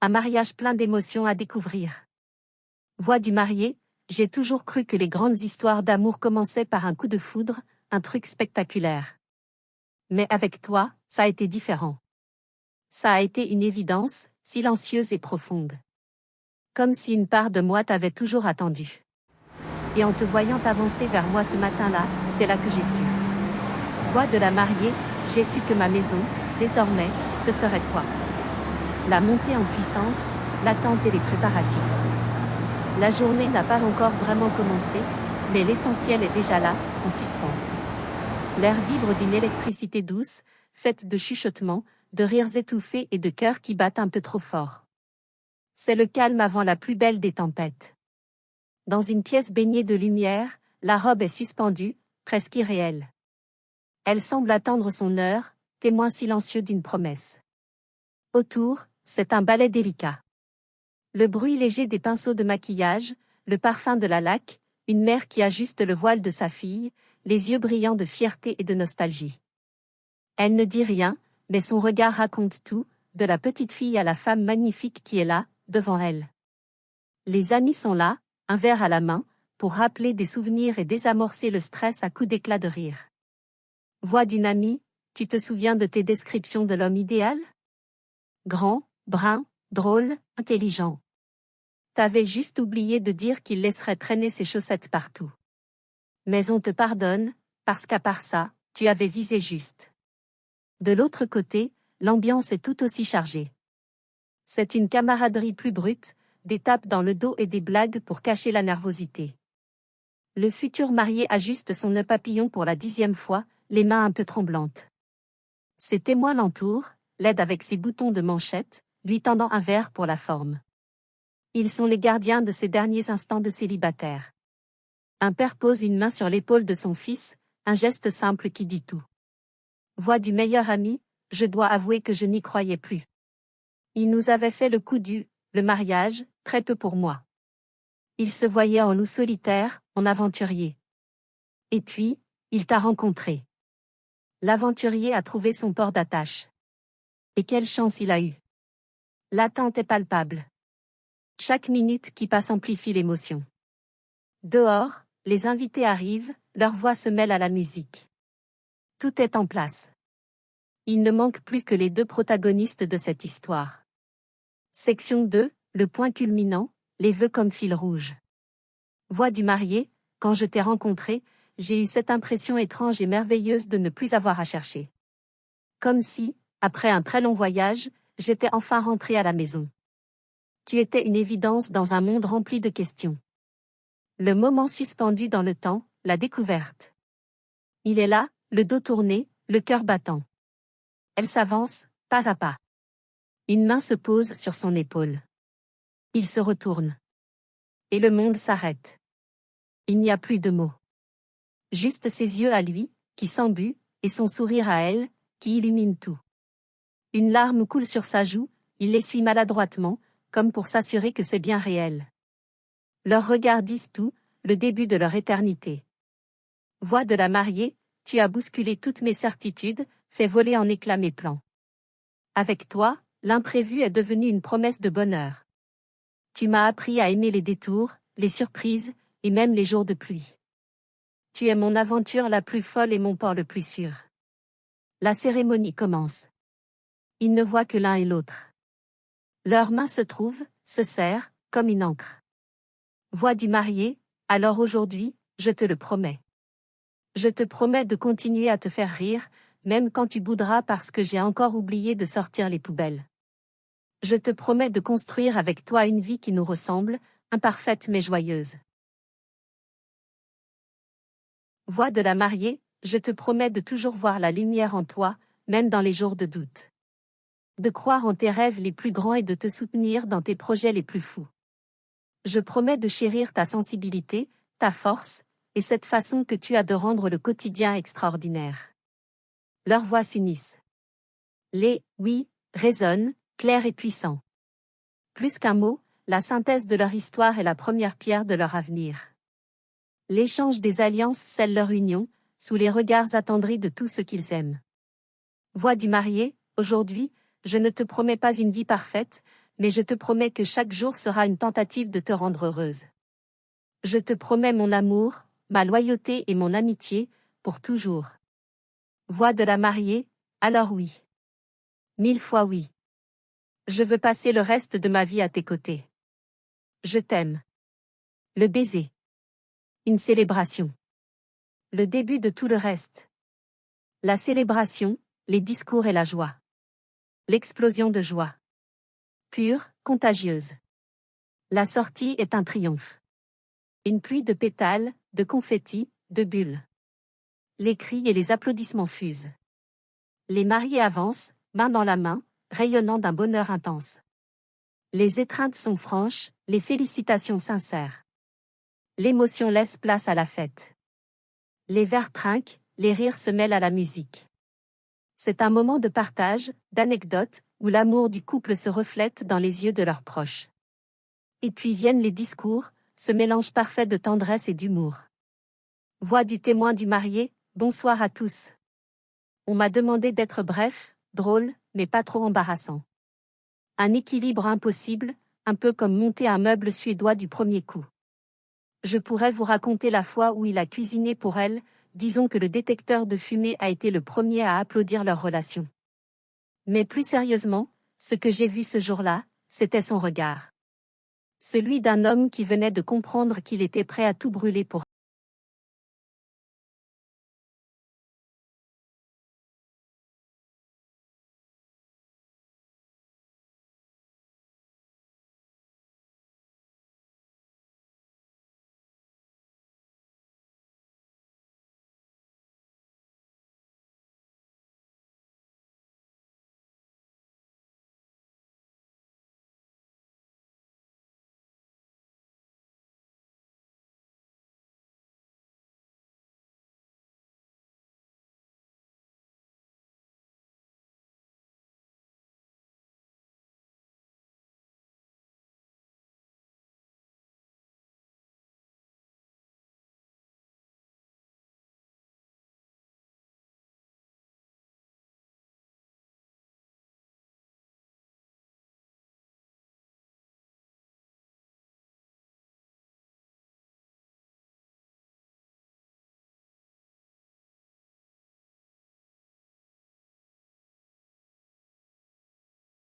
un mariage plein d'émotions à découvrir. Voix du marié, j'ai toujours cru que les grandes histoires d'amour commençaient par un coup de foudre, un truc spectaculaire. Mais avec toi, ça a été différent. Ça a été une évidence, silencieuse et profonde. Comme si une part de moi t'avait toujours attendu. Et en te voyant avancer vers moi ce matin-là, c'est là que j'ai su. Voix de la mariée, j'ai su que ma maison, désormais, ce serait toi. La montée en puissance, l'attente et les préparatifs. La journée n'a pas encore vraiment commencé, mais l'essentiel est déjà là, en suspens. L'air vibre d'une électricité douce, faite de chuchotements, de rires étouffés et de cœurs qui battent un peu trop fort. C'est le calme avant la plus belle des tempêtes. Dans une pièce baignée de lumière, la robe est suspendue, presque irréelle. Elle semble attendre son heure, témoin silencieux d'une promesse. Autour, c'est un ballet délicat. Le bruit léger des pinceaux de maquillage, le parfum de la laque, une mère qui ajuste le voile de sa fille, les yeux brillants de fierté et de nostalgie. Elle ne dit rien, mais son regard raconte tout, de la petite fille à la femme magnifique qui est là, devant elle. Les amis sont là, un verre à la main, pour rappeler des souvenirs et désamorcer le stress à coups d'éclat de rire. Voix d'une amie, tu te souviens de tes descriptions de l'homme idéal? Grand, brun, drôle, intelligent. T'avais juste oublié de dire qu'il laisserait traîner ses chaussettes partout. Mais on te pardonne, parce qu'à part ça, tu avais visé juste. De l'autre côté, l'ambiance est tout aussi chargée. C'est une camaraderie plus brute, des tapes dans le dos et des blagues pour cacher la nervosité. Le futur marié ajuste son nœud papillon pour la 10e fois, les mains un peu tremblantes. Ses témoins l'entourent, l'aident avec ses boutons de manchette, lui tendant un verre pour la forme. Ils sont les gardiens de ses derniers instants de célibataire. Un père pose une main sur l'épaule de son fils, un geste simple qui dit tout. Voix du meilleur ami, je dois avouer que je n'y croyais plus. Il nous avait fait le coup le mariage, très peu pour moi. Il se voyait en loup solitaire, en aventurier. Et puis, il t'a rencontré. L'aventurier a trouvé son port d'attache. Et quelle chance il a eu. L'attente est palpable. Chaque minute qui passe amplifie l'émotion. Dehors, les invités arrivent, leur voix se mêle à la musique. Tout est en place. Il ne manque plus que les deux protagonistes de cette histoire. Section 2, le point culminant, les vœux comme fil rouge. Voix du marié, quand je t'ai rencontré, j'ai eu cette impression étrange et merveilleuse de ne plus avoir à chercher. Comme si, après un très long voyage, j'étais enfin rentré à la maison. Tu étais une évidence dans un monde rempli de questions. Le moment suspendu dans le temps, la découverte. Il est là, le dos tourné, le cœur battant. Elle s'avance, pas à pas. Une main se pose sur son épaule. Il se retourne. Et le monde s'arrête. Il n'y a plus de mots. Juste ses yeux à lui, qui s'embuent, et son sourire à elle, qui illumine tout. Une larme coule sur sa joue, il l'essuie maladroitement, comme pour s'assurer que c'est bien réel. Leurs regards disent tout, le début de leur éternité. Voix de la mariée, tu as bousculé toutes mes certitudes, fait voler en éclats mes plans. Avec toi, l'imprévu est devenu une promesse de bonheur. Tu m'as appris à aimer les détours, les surprises, et même les jours de pluie. Tu es mon aventure la plus folle et mon port le plus sûr. La cérémonie commence. Ils ne voient que l'un et l'autre. Leurs mains se trouvent, se serrent, comme une encre. Voix du marié, alors aujourd'hui, je te le promets. Je te promets de continuer à te faire rire, même quand tu boudras parce que j'ai encore oublié de sortir les poubelles. Je te promets de construire avec toi une vie qui nous ressemble, imparfaite mais joyeuse. Voix de la mariée, je te promets de toujours voir la lumière en toi, même dans les jours de doute. De croire en tes rêves les plus grands et de te soutenir dans tes projets les plus fous. Je promets de chérir ta sensibilité, ta force, et cette façon que tu as de rendre le quotidien extraordinaire. Leurs voix s'unissent. Les « oui » résonnent, clairs et puissants. Plus qu'un mot, la synthèse de leur histoire est la première pierre de leur avenir. L'échange des alliances scelle leur union, sous les regards attendris de tous ceux qu'ils aiment. Voix du marié, aujourd'hui, je ne te promets pas une vie parfaite, mais je te promets que chaque jour sera une tentative de te rendre heureuse. Je te promets mon amour, ma loyauté et mon amitié, pour toujours. Voix de la mariée, alors oui. 1000 fois oui. Je veux passer le reste de ma vie à tes côtés. Je t'aime. Le baiser. Une célébration. Le début de tout le reste. La célébration, les discours et la joie. L'explosion de joie. Pure, contagieuse. La sortie est un triomphe. Une pluie de pétales, de confettis, de bulles. Les cris et les applaudissements fusent. Les mariés avancent, main dans la main, rayonnant d'un bonheur intense. Les étreintes sont franches, les félicitations sincères. L'émotion laisse place à la fête. Les verres trinquent, les rires se mêlent à la musique. C'est un moment de partage, d'anecdotes, où l'amour du couple se reflète dans les yeux de leurs proches. Et puis viennent les discours, ce mélange parfait de tendresse et d'humour. Voix du témoin du marié, bonsoir à tous. On m'a demandé d'être bref, drôle, mais pas trop embarrassant. Un équilibre impossible, un peu comme monter un meuble suédois du premier coup. Je pourrais vous raconter la fois où il a cuisiné pour elle, disons que le détecteur de fumée a été le premier à applaudir leur relation. Mais plus sérieusement, ce que j'ai vu ce jour-là, c'était son regard. Celui d'un homme qui venait de comprendre qu'il était prêt à tout brûler pour